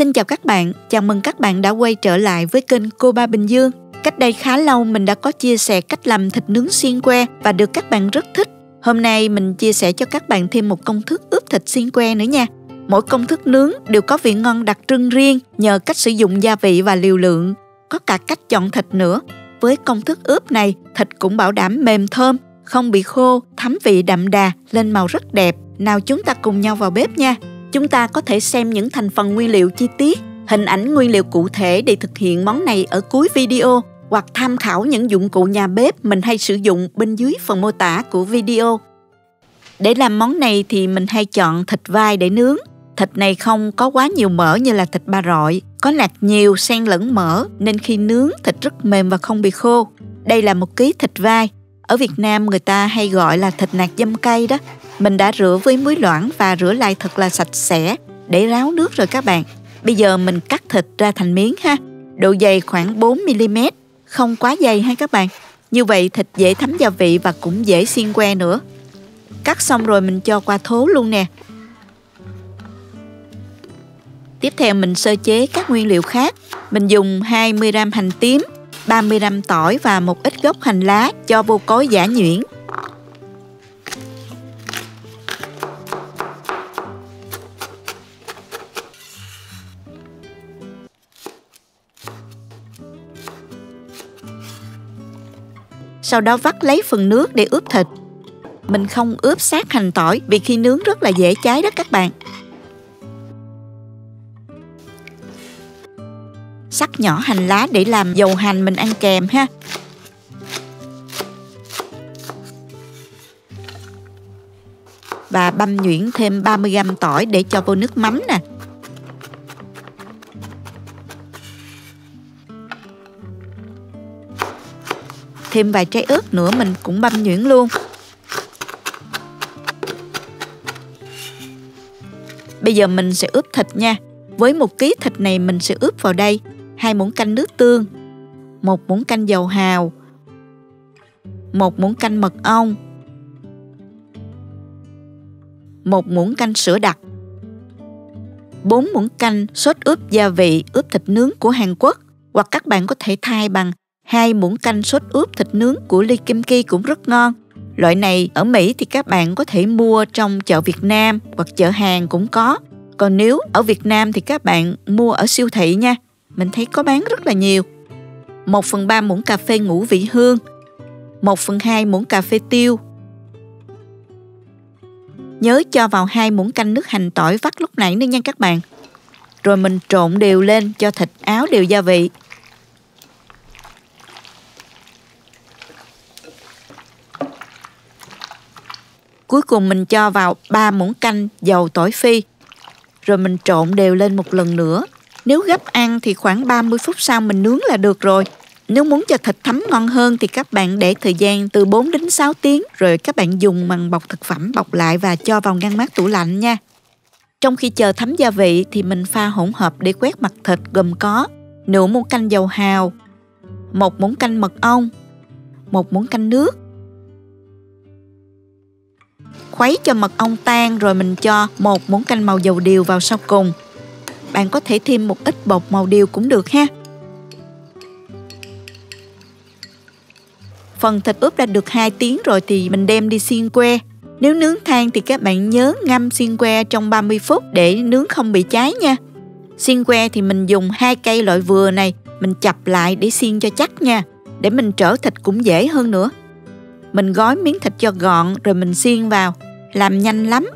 Xin chào các bạn, chào mừng các bạn đã quay trở lại với kênh Cô Ba Bình Dương. Cách đây khá lâu mình đã có chia sẻ cách làm thịt nướng xiên que và được các bạn rất thích. Hôm nay mình chia sẻ cho các bạn thêm một công thức ướp thịt xiên que nữa nha. Mỗi công thức nướng đều có vị ngon đặc trưng riêng nhờ cách sử dụng gia vị và liều lượng. Có cả cách chọn thịt nữa. Với công thức ướp này, thịt cũng bảo đảm mềm thơm, không bị khô, thấm vị đậm đà, lên màu rất đẹp. Nào chúng ta cùng nhau vào bếp nha. Chúng ta có thể xem những thành phần nguyên liệu chi tiết, hình ảnh nguyên liệu cụ thể để thực hiện món này ở cuối video hoặc tham khảo những dụng cụ nhà bếp mình hay sử dụng bên dưới phần mô tả của video. Để làm món này thì mình hay chọn thịt vai để nướng. Thịt này không có quá nhiều mỡ như là thịt ba rọi, có nạc nhiều xen lẫn mỡ nên khi nướng thịt rất mềm và không bị khô. Đây là 1 ký thịt vai. Ở Việt Nam người ta hay gọi là thịt nạc dăm cây đó. Mình đã rửa với muối loãng và rửa lại thật là sạch sẽ để ráo nước rồi các bạn. Bây giờ mình cắt thịt ra thành miếng ha. Độ dày khoảng 4mm, không quá dày ha các bạn. Như vậy thịt dễ thấm gia vị và cũng dễ xiên que nữa. Cắt xong rồi mình cho qua thố luôn nè. Tiếp theo mình sơ chế các nguyên liệu khác. Mình dùng 20g hành tím, 30g tỏi và một ít gốc hành lá cho vô cối giã nhuyễn. Sau đó vắt lấy phần nước để ướp thịt. Mình không ướp sát hành tỏi vì khi nướng rất là dễ cháy đó các bạn. Sắc nhỏ hành lá để làm dầu hành mình ăn kèm ha. Và băm nhuyễn thêm 30g tỏi để cho vô nước mắm nè. Thêm vài trái ớt nữa mình cũng băm nhuyễn luôn. Bây giờ mình sẽ ướp thịt nha. Với 1 ký thịt này mình sẽ ướp vào đây 2 muỗng canh nước tương, 1 muỗng canh dầu hào, 1 muỗng canh mật ong, 1 muỗng canh sữa đặc, 4 muỗng canh sốt ướp gia vị ướp thịt nướng của Hàn Quốc, hoặc các bạn có thể thay bằng 2 muỗng canh sốt ướp thịt nướng của Lee Kim Ki cũng rất ngon. Loại này ở Mỹ thì các bạn có thể mua trong chợ Việt Nam hoặc chợ Hàn cũng có. Còn nếu ở Việt Nam thì các bạn mua ở siêu thị nha. Mình thấy có bán rất là nhiều. 1/3 muỗng cà phê ngũ vị hương, 1/2 muỗng cà phê tiêu. Nhớ cho vào 2 muỗng canh nước hành tỏi vắt lúc nãy nữa nha các bạn. Rồi mình trộn đều lên cho thịt áo đều gia vị. Cuối cùng mình cho vào 3 muỗng canh dầu tỏi phi. Rồi mình trộn đều lên một lần nữa. Nếu gấp ăn thì khoảng 30 phút sau mình nướng là được rồi. Nếu muốn cho thịt thấm ngon hơn thì các bạn để thời gian từ 4 đến 6 tiếng. Rồi các bạn dùng màng bọc thực phẩm bọc lại và cho vào ngăn mát tủ lạnh nha. Trong khi chờ thấm gia vị thì mình pha hỗn hợp để quét mặt thịt gồm có nửa muỗng canh dầu hào, 1 muỗng canh mật ong, 1 muỗng canh nước. Khuấy cho mật ong tan rồi mình cho 1 muỗng canh màu dầu điều vào sau cùng. Bạn có thể thêm một ít bột màu điều cũng được ha. Phần thịt ướp đã được 2 tiếng rồi thì mình đem đi xiên que. Nếu nướng than thì các bạn nhớ ngâm xiên que trong 30 phút để nướng không bị cháy nha. Xiên que thì mình dùng 2 cây loại vừa này, mình chập lại để xiên cho chắc nha. Để mình trở thịt cũng dễ hơn nữa. Mình gói miếng thịt cho gọn rồi mình xiên vào, làm nhanh lắm.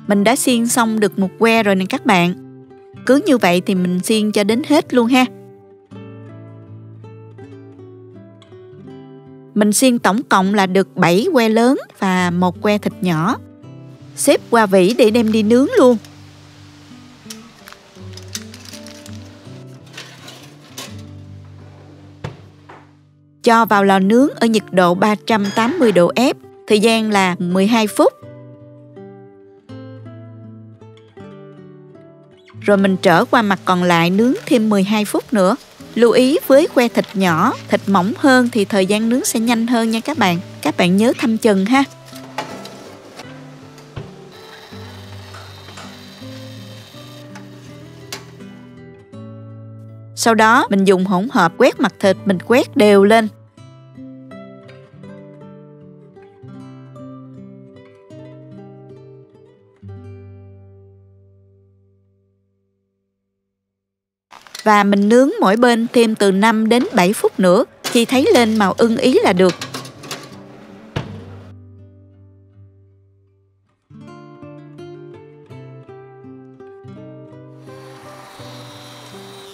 Mình đã xiên xong được một que rồi nè các bạn. Cứ như vậy thì mình xiên cho đến hết luôn ha. Mình xiên tổng cộng là được 7 que lớn và 1 que thịt nhỏ. Xếp qua vỉ để đem đi nướng luôn. Cho vào lò nướng ở nhiệt độ 380 độ F, thời gian là 12 phút. Rồi mình trở qua mặt còn lại nướng thêm 12 phút nữa. Lưu ý với que thịt nhỏ, thịt mỏng hơn thì thời gian nướng sẽ nhanh hơn nha các bạn. Các bạn nhớ thăm chừng ha. Sau đó mình dùng hỗn hợp quét mặt thịt, mình quét đều lên. Và mình nướng mỗi bên thêm từ 5 đến 7 phút nữa. Khi thấy lên màu ưng ý là được.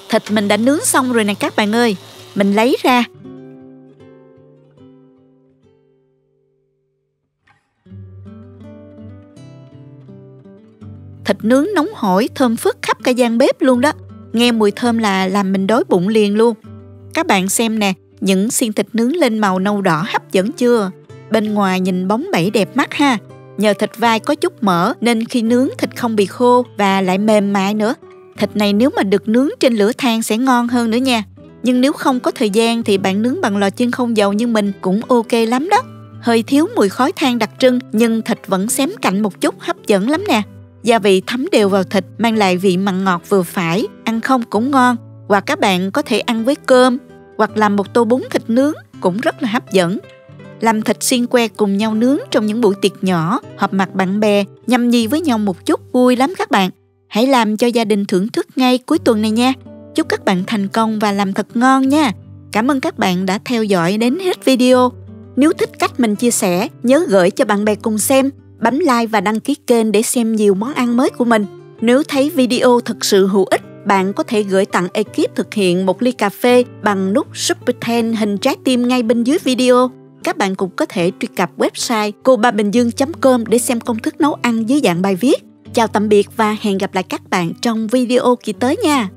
Thịt mình đã nướng xong rồi nè các bạn ơi. Mình lấy ra. Thịt nướng nóng hổi, thơm phức khắp cả gian bếp luôn đó. Nghe mùi thơm là làm mình đói bụng liền luôn. Các bạn xem nè, những xiên thịt nướng lên màu nâu đỏ hấp dẫn chưa? Bên ngoài nhìn bóng bẩy đẹp mắt ha. Nhờ thịt vai có chút mỡ nên khi nướng thịt không bị khô và lại mềm mại nữa. Thịt này nếu mà được nướng trên lửa than sẽ ngon hơn nữa nha. Nhưng nếu không có thời gian thì bạn nướng bằng lò chiên không dầu như mình cũng ok lắm đó. Hơi thiếu mùi khói than đặc trưng nhưng thịt vẫn xém cạnh một chút, hấp dẫn lắm nè. Gia vị thấm đều vào thịt, mang lại vị mặn ngọt vừa phải, ăn không cũng ngon. Hoặc các bạn có thể ăn với cơm, hoặc làm một tô bún thịt nướng cũng rất là hấp dẫn. Làm thịt xiên que cùng nhau nướng trong những buổi tiệc nhỏ, họp mặt bạn bè, nhâm nhi với nhau một chút vui lắm các bạn. Hãy làm cho gia đình thưởng thức ngay cuối tuần này nha. Chúc các bạn thành công và làm thật ngon nha. Cảm ơn các bạn đã theo dõi đến hết video. Nếu thích cách mình chia sẻ, nhớ gửi cho bạn bè cùng xem. Bấm like và đăng ký kênh để xem nhiều món ăn mới của mình. Nếu thấy video thực sự hữu ích, bạn có thể gửi tặng ekip thực hiện một ly cà phê bằng nút Super Thanks hình trái tim ngay bên dưới video. Các bạn cũng có thể truy cập website cobabinhdương.com để xem công thức nấu ăn dưới dạng bài viết. Chào tạm biệt và hẹn gặp lại các bạn trong video kỳ tới nha.